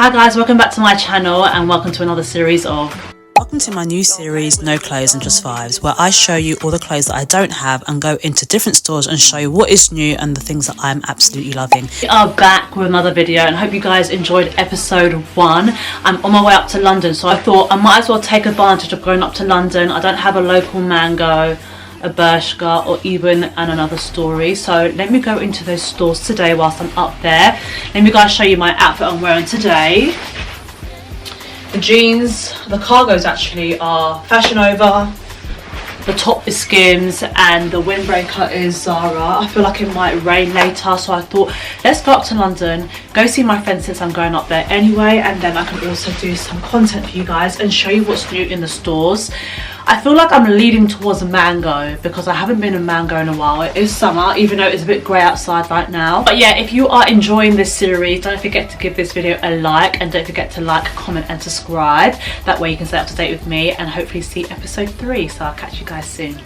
Hi guys, welcome back to my channel and welcome to another series of... Welcome to my new series, No Clothes and Just Vibes, where I show you all the clothes that I don't have and go into different stores and show you what is new and the things that I'm absolutely loving. We are back with another video and I hope you guys enjoyed episode 1. I'm on my way up to London, so I thought I might as well take advantage of going up to London. I don't have a local Mango, a Bershka or even another story, so let me go into those stores today whilst I'm up there. Let me guys show you my outfit I'm wearing today. The jeans, the cargos actually are Fashion Over, the top is Skims and the windbreaker is Zara. I feel like it might rain later, so I thought let's go up to London, go see my friends since I'm going up there anyway, and then I can also do some content for you guys and show you what's new in the stores. I feel like I'm leading towards a Mango because I haven't been in Mango in a while. It is summer, even though it's a bit grey outside right now. But yeah, if you are enjoying this series, don't forget to give this video a like and don't forget to like, comment and subscribe. That way you can stay up to date with me and hopefully see episode 3. So I'll catch you guys soon.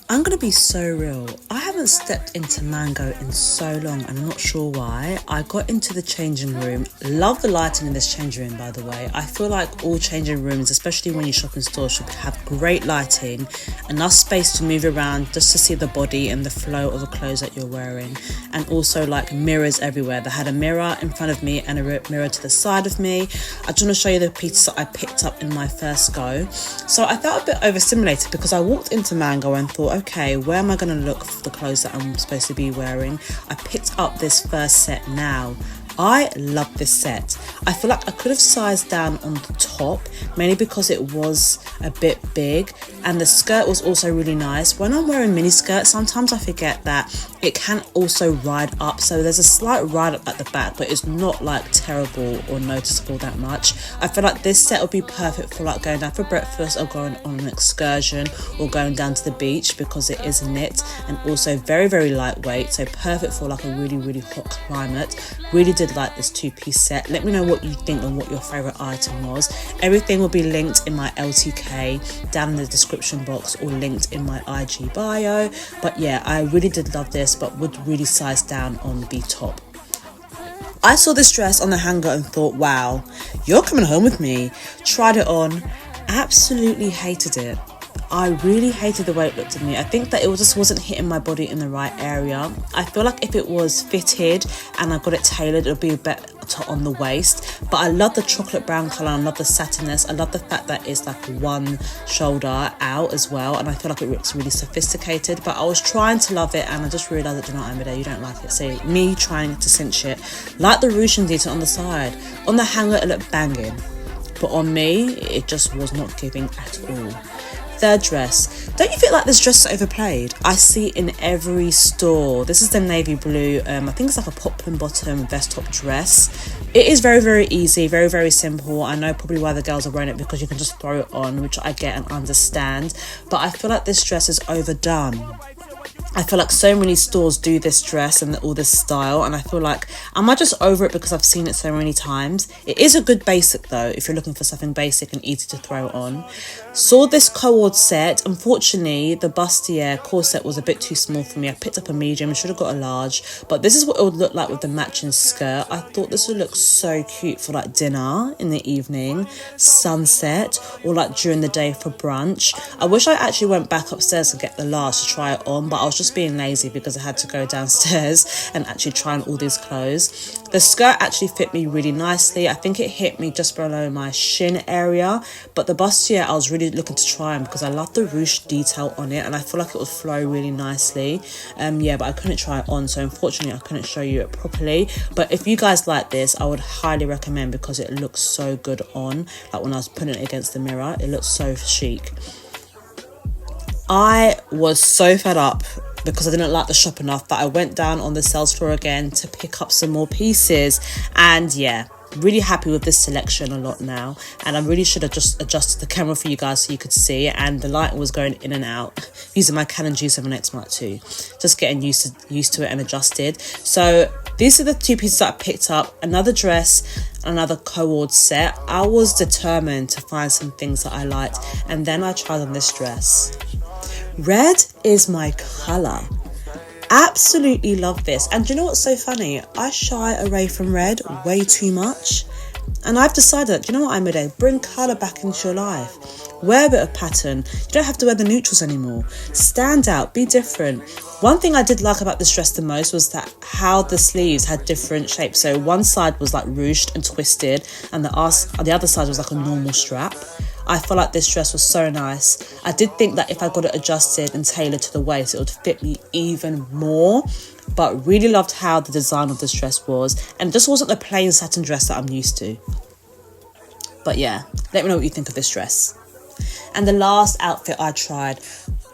I'm gonna be so real. I haven't stepped into Mango in so long and I'm not sure why. I got into the changing room. Love the lighting in this changing room, by the way. I feel like all changing rooms, especially when you shop in stores, should have great lighting, enough space to move around just to see the body and the flow of the clothes that you're wearing, and also like mirrors everywhere. They had a mirror in front of me and a mirror to the side of me. I just want to show you the pieces that I picked up in my first go. So I felt a bit overstimulated because I walked into Mango and thought, okay, where am I going to look for the clothes that I'm supposed to be wearing? I picked up this first set now. I love this set. I feel like I could have sized down on the top, mainly because it was a bit big, and the skirt was also really nice. When I'm wearing mini skirts, sometimes I forget that it can also ride up, so there's a slight ride up at the back, but it's not like terrible or noticeable that much. I feel like this set would be perfect for like going down for breakfast or going on an excursion or going down to the beach because it is knit and also very, very lightweight, so perfect for like a really, really hot climate. Really did like this two-piece set. Let me know what you think and what your favorite item was. Everything will be linked in my LTK down in the description box or linked in my IG bio. But yeah, I really did love this, but would really size down on the top. I saw this dress on the hanger and thought, wow, you're coming home with me. Tried it on, absolutely hated it. I really hated the way it looked at me. I think that it just wasn't hitting my body in the right area. I feel like if it was fitted and I got it tailored, it would be better on the waist. But I love the chocolate brown colour, I love the satinness, I love the fact that it's like one shoulder out as well, and I feel like it looks really sophisticated. But I was trying to love it and I just realised that, you know what, Amida, you don't like it. So me trying to cinch it. Like the ruching detail on the side. On the hanger it looked banging, but on me it just was not giving at all. Third dress. Don't you feel like this dress is overplayed? I see it in every store. This is the navy blue. I think it's like a poplin bottom vest top dress. It is very, very easy, very, very simple. I know probably why the girls are wearing it, because you can just throw it on, which I get and understand. But I feel like this dress is overdone. I feel like so many stores do this dress and all this style, and I feel like, am I just over it because I've seen it so many times? It is a good basic though, if you're looking for something basic and easy to throw on. Saw this coord set. Unfortunately, the bustier corset was a bit too small for me. I picked up a medium, should have got a large, but this is what it would look like with the matching skirt. I thought this would look so cute for like dinner in the evening, sunset, or like during the day for brunch. I wish I actually went back upstairs to get the large to try it on, but I was just being lazy because I had to go downstairs and actually try on all these clothes. The skirt actually fit me really nicely. I think it hit me just below my shin area, but the bustier I was really looking to try on because I love the ruche detail on it and I feel like it would flow really nicely. Yeah, but I couldn't try it on, so unfortunately I couldn't show you it properly. But if you guys like this, I would highly recommend because it looks so good on. Like when I was putting it against the mirror, it looks so chic. I was so fed up because I didn't like the shop enough that I went down on the sales floor again to pick up some more pieces. And yeah, really happy with this selection a lot now, and I really should have just adjusted the camera for you guys so you could see it, and the lighting was going in and out using my Canon G7X Mark II, just getting used to it and adjusted. So these are the two pieces that I picked up. Another dress, another coord set. I was determined to find some things that I liked, and then I tried on this dress. Red is my colour. Absolutely love this. And do you know what's so funny? I shy away from red way too much. And I've decided that, you know what, Amade, bring colour back into your life. Wear a bit of pattern. You don't have to wear the neutrals anymore. Stand out, be different. One thing I did like about this dress the most was that how the sleeves had different shapes. So one side was like ruched and twisted, and the other side was like a normal strap. I felt like this dress was so nice. I did think that if I got it adjusted and tailored to the waist, it would fit me even more. But really loved how the design of this dress was. And it just wasn't the plain satin dress that I'm used to. But yeah, let me know what you think of this dress. And the last outfit I tried,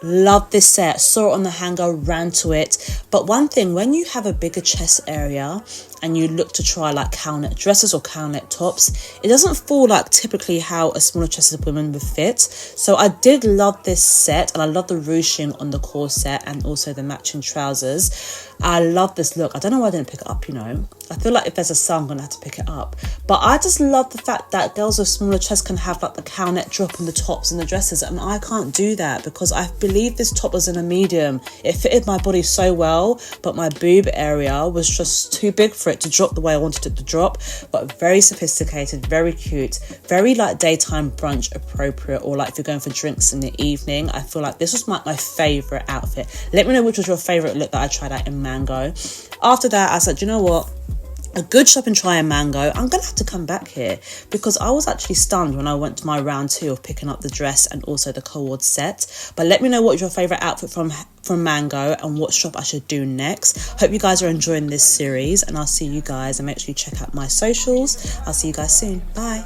loved this set, saw it on the hanger, ran to it. But one thing, when you have a bigger chest area and you look to try like cowl-neck dresses or cowl-neck tops, it doesn't feel like typically how a smaller chested woman would fit. So I did love this set, and I love the ruching on the corset and also the matching trousers. I love this look. I don't know why I didn't pick it up, you know. I feel like if there's a sale, I'm gonna have to pick it up. But I just love the fact that girls with smaller chests can have like the cowl neck drop on the tops and the dresses, and I can't do that because I believe this top was in a medium. It fitted my body so well, but my boob area was just too big for it to drop the way I wanted it to drop. But very sophisticated, very cute, very like daytime brunch appropriate, or like if you're going for drinks in the evening. I feel like this was my favourite outfit. Let me know which was your favourite look that I tried out in Mango. After that, I said, you know what? A good shop and try in Mango. I'm going to have to come back here because I was actually stunned when I went to my round 2 of picking up the dress and also the coord set. But let me know what your favourite outfit from Mango and what shop I should do next. Hope you guys are enjoying this series, and I'll see you guys, and make sure you check out my socials. I'll see you guys soon. Bye.